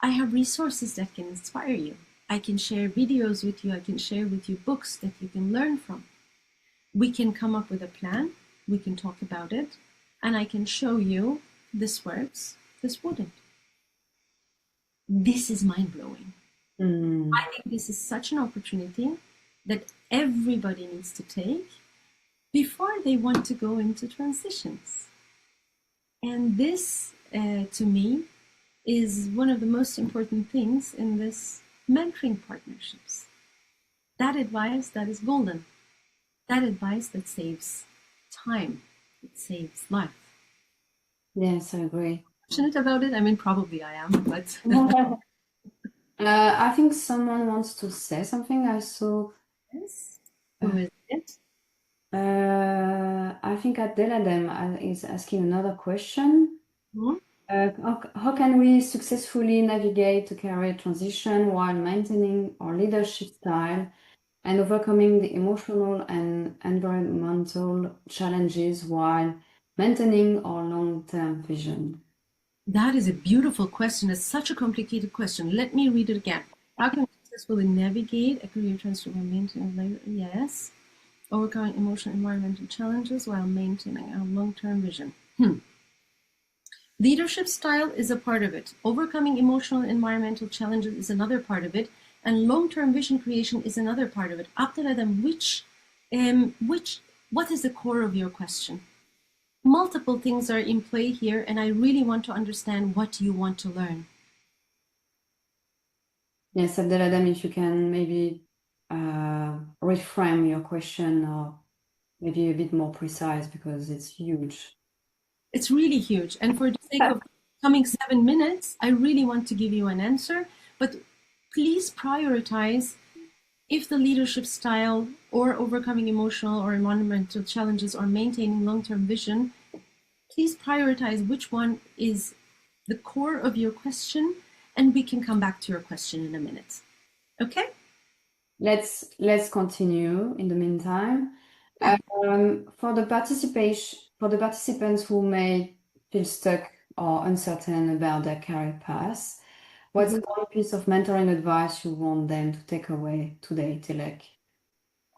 I have resources that can inspire you. I can share videos with you. I can share with you books that you can learn from. We can come up with a plan. We can talk about it. And I can show you this works, this wouldn't. This is mind-blowing. I think this is such an opportunity that everybody needs to take before they want to go into transitions. And this, to me, is one of the most important things in this mentoring partnerships. That advice that is golden. That advice that saves time. It saves life. Yes, I agree. Passionate about it? I mean, probably I am, but I think someone wants to say something. I saw. yes. Who is it? I think Adela is asking another question. Hmm? How can we successfully navigate a career transition while maintaining our leadership style and overcoming the emotional and environmental challenges while maintaining our long-term vision? That is a beautiful question. It's such a complicated question. Let me read it again. How can we successfully navigate a career transformation? Yes. Overcoming emotional and environmental challenges while maintaining our long-term vision. Leadership style is a part of it. Overcoming emotional and environmental challenges is another part of it. And long-term vision creation is another part of it. Abdeladem, what is the core of your question? Multiple things are in play here, and I really want to understand what you want to learn. Yes, Abdeladem, if you can maybe reframe your question or maybe a bit more precise because it's huge. It's really huge. And for the sake of coming 7 minutes, I really want to give you an answer, but please prioritize if the leadership style or overcoming emotional or environmental challenges or maintaining long-term vision, please prioritize which one is the core of your question, and we can come back to your question in a minute. Okay? Let's continue in the meantime. Yeah. For the participants who may feel stuck or uncertain about their career path, what's one piece of mentoring advice you want them to take away today, Dilek?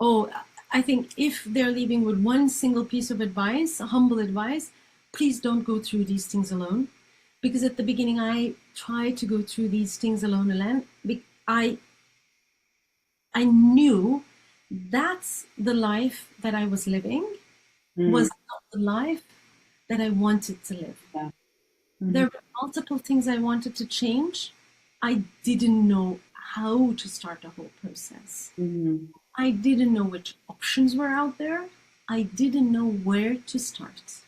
Oh, I think if they're leaving with one single piece of advice, a humble advice, please don't go through these things alone. Because at the beginning, I tried to go through these things alone. I knew that's the life that I was living was not the life that I wanted to live. Yeah. There were multiple things I wanted to change. I didn't know how to start the whole process. I didn't know which options were out there. I didn't know where to start.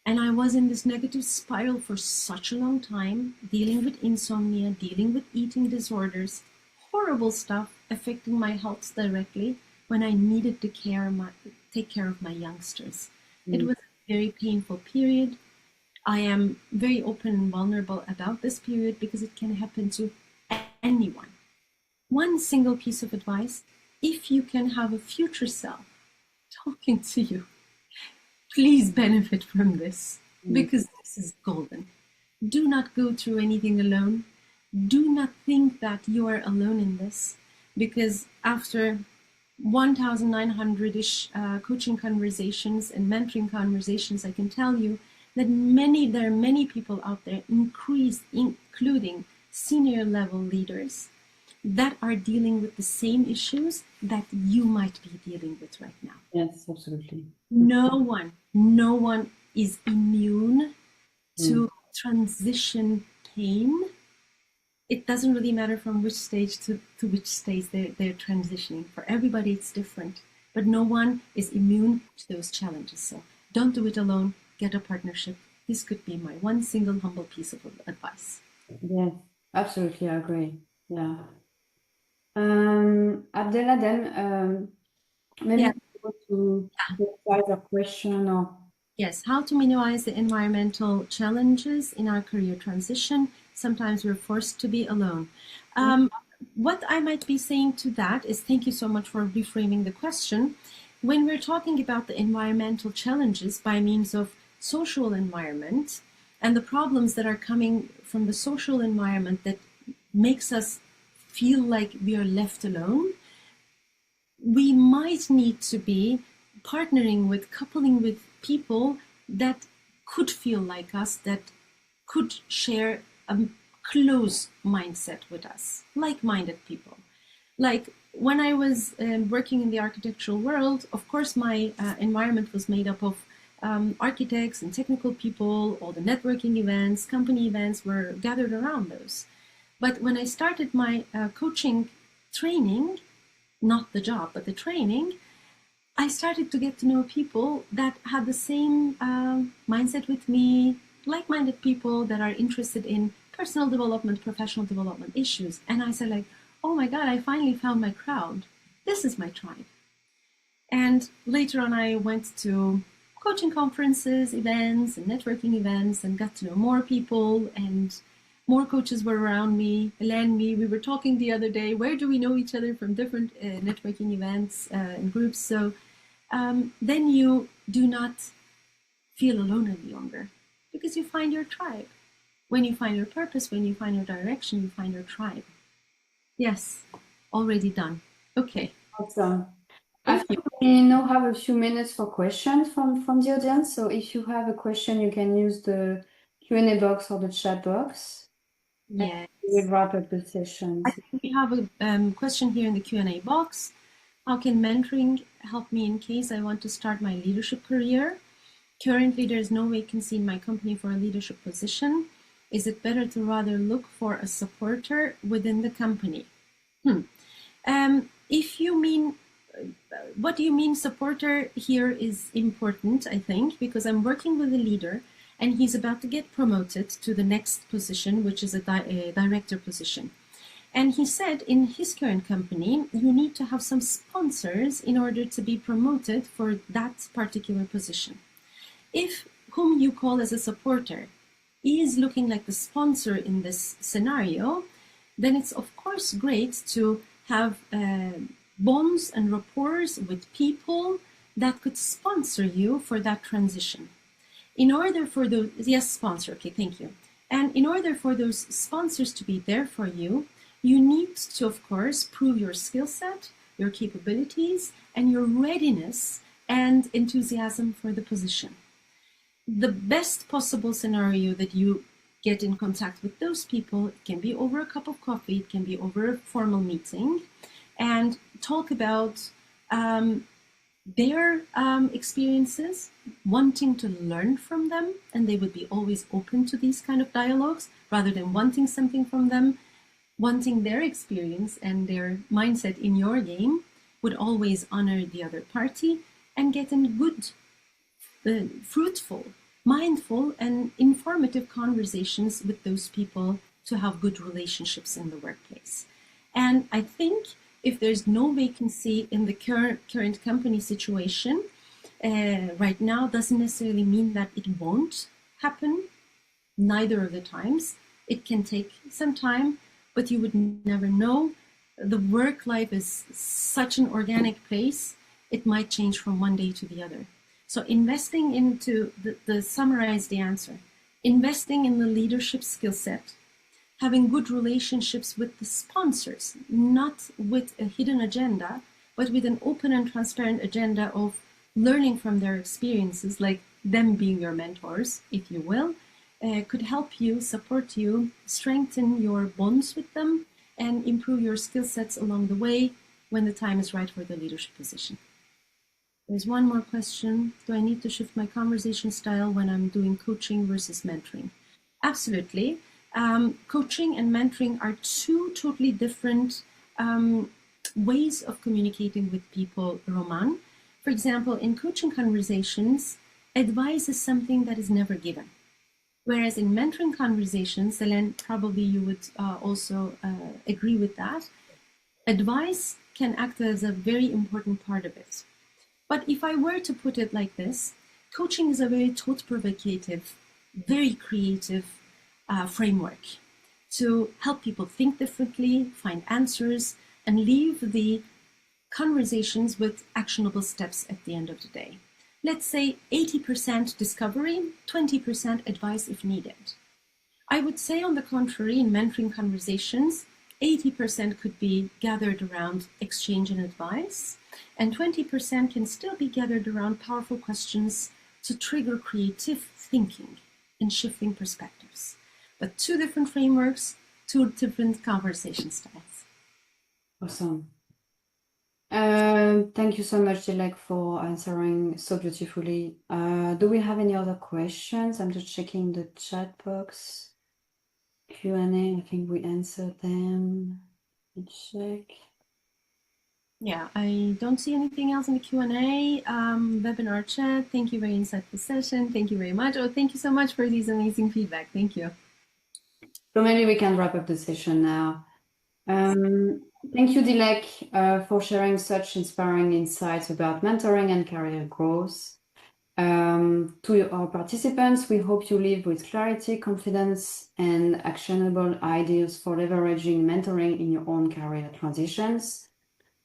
And I was in this negative spiral for such a long time, dealing with insomnia, dealing with eating disorders, horrible stuff affecting my health directly when I needed to take care of my youngsters. It was a very painful period. I am very open and vulnerable about this period because it can happen to anyone. One single piece of advice: if you can have a future self talking to you, please benefit from this, because this is golden. Do not go through anything alone. Do not think that you are alone in this, because after 1,900-ish coaching conversations and mentoring conversations, I can tell you that there are many people out there, including senior level leaders, that are dealing with the same issues that you might be dealing with right now. Yes, absolutely. No one is immune to transition pain. It doesn't really matter from which stage to which stage they're transitioning. For everybody, it's different. But no one is immune to those challenges. So don't do it alone. Get a partnership. This could be my one single humble piece of advice. Yes, absolutely, I agree. Yeah. Abdella, then maybe Yeah. go to the Pfizer question or Yes, how to minimize the environmental challenges in our career transition. Sometimes we're forced to be alone. What I might be saying to that is, thank you so much for reframing the question. When we're talking about the environmental challenges by means of social environment and the problems that are coming from the social environment that makes us feel like we are left alone, we might need to be coupling with people that could feel like us, that could share a close mindset with us, like-minded people. Like when I was working in the architectural world, of course, my environment was made up of architects and technical people, all the networking events, company events were gathered around those. But when I started my coaching training, not the job, but the training, I started to get to know people that had the same mindset with me, like-minded people that are interested in personal development, professional development issues. And I said, like, oh my God, I finally found my crowd. This is my tribe. And later on, I went to coaching conferences, events, and networking events, and got to know more people, and more coaches were around me, Hélène, me. We were talking the other day, where do we know each other from different networking events and groups? So then you do not feel alone any longer, because you find your tribe. When you find your purpose, when you find your direction, you find your tribe. Yes, already done. Okay. Awesome. I think we now have a few minutes for questions from the audience. So if you have a question, you can use the Q&A box or the chat box. Yes. We'll wrap up the session. I think we have a question here in the Q&A box. How can mentoring help me in case I want to start my leadership career? Currently, there's no vacancy in my company for a leadership position. Is it better to rather look for a supporter within the company? If you mean, what do you mean supporter here is important, I think, because I'm working with a leader and he's about to get promoted to the next position, which is a director position. And he said in his current company, you need to have some sponsors in order to be promoted for that particular position. If whom you call as a supporter is looking like the sponsor in this scenario, then it's of course great to have bonds and rapports with people that could sponsor you for that transition. In order for those, yes, sponsor, okay, thank you. And in order for those sponsors to be there for you, you need to, of course, prove your skill set, your capabilities, and your readiness and enthusiasm for the position. The best possible scenario that you get in contact with those people, it can be over a cup of coffee, it can be over a formal meeting, and talk about their experiences, wanting to learn from them, and they would be always open to these kind of dialogues rather than wanting something from them. Wanting their experience and their mindset in your game would always honor the other party and get in good, fruitful, mindful, and informative conversations with those people to have good relationships in the workplace. And I think if there's no vacancy in the current company situation right now, doesn't necessarily mean that it won't happen, neither of the times. It can take some time, but you would never know. The work life is such an organic place, it might change from one day to the other. So investing into summarize the answer, investing in the leadership skill set, having good relationships with the sponsors, not with a hidden agenda, but with an open and transparent agenda of learning from their experiences, like them being your mentors, if you will, could help you, support you, strengthen your bonds with them, and improve your skill sets along the way when the time is right for the leadership position. There's one more question. Do I need to shift my conversation style when I'm doing coaching versus mentoring? Absolutely. Coaching and mentoring are two totally different ways of communicating with people, Roman. For example, in coaching conversations, advice is something that is never given. Whereas in mentoring conversations, Hélène, probably you would also agree with that, advice can act as a very important part of it. But if I were to put it like this, coaching is a very thought-provocative, very creative framework to help people think differently, find answers, and leave the conversations with actionable steps at the end of the day. Let's say 80% discovery, 20% advice if needed. I would say, on the contrary, in mentoring conversations, 80% could be gathered around exchange and advice, and 20% can still be gathered around powerful questions to trigger creative thinking and shifting perspectives. But two different frameworks, two different conversation styles. Awesome. Thank you so much, Dilek, for answering so beautifully. Do we have any other questions? I'm just checking the chat box. Q&A, I think we answered them. Let's check. Yeah, I don't see anything else in the Q&A. Webinar chat, thank you, very insightful session. Thank you very much. Oh, thank you so much for these amazing feedback. Thank you. So maybe we can wrap up the session now. Thank you, Dilek, for sharing such inspiring insights about mentoring and career growth. To our participants, we hope you live with clarity, confidence, and actionable ideas for leveraging mentoring in your own career transitions.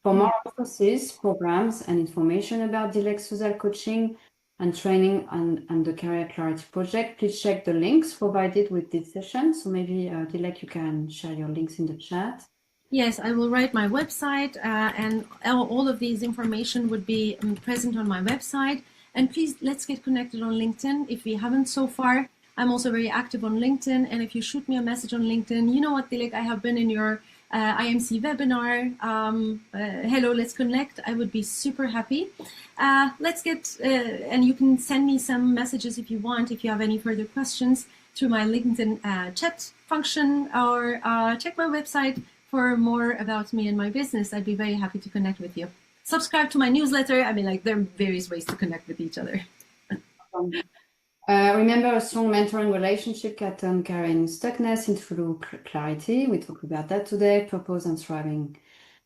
For more resources, programs, and information about Dilek Süzal coaching and training and the Career Clarity Project, please check the links provided with this session. So maybe, Dilek, you can share your links in the chat. Yes, I will write my website, and all of these information would be present on my website. And please, let's get connected on LinkedIn if we haven't so far. I'm also very active on LinkedIn. And if you shoot me a message on LinkedIn, you know what, Dilek, I have been in your IMC webinar. Hello, let's connect. I would be super happy. Let's get, and you can send me some messages if you want, if you have any further questions through my LinkedIn chat function, or check my website for more about me and my business. I'd be very happy to connect with you. Subscribe to my newsletter. I mean, like, there are various ways to connect with each other. Remember, a strong mentoring relationship can turn career in stuckness into clarity. We talked about that today, purpose and thriving.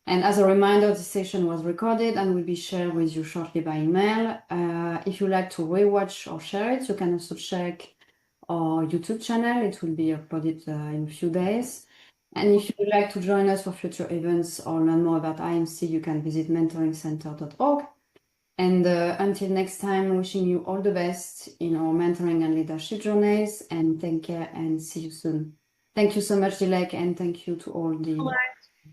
And as a reminder, this session was recorded and will be shared with you shortly by email. If you like to rewatch or share it, you can also check our YouTube channel. It will be uploaded in a few days. And if you would like to join us for future events or learn more about IMC, you can visit mentoringcenter.org. And until next time, wishing you all the best in our mentoring and leadership journeys, and take care and see you soon. Thank you so much, Dilek, and thank you to all the...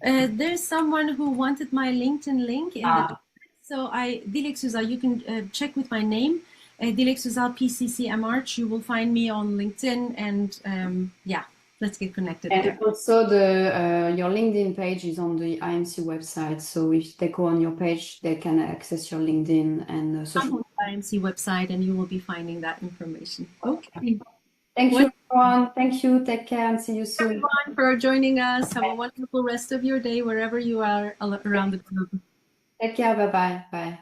There's someone who wanted my LinkedIn link in the... So Dilek Süzal, you can check with my name, Dilek Süzal PCCMR. You will find me on LinkedIn, and yeah, let's get connected and there. Also, your LinkedIn page is on the IMC website. So if they go on your page, they can access your LinkedIn and social. Come on the IMC website, and you will be finding that information. Okay. Thank you, everyone. Thank you. Take care and see you soon. Everyone for joining us. Have a wonderful rest of your day wherever you are around the globe. Take care. Bye-bye. Bye.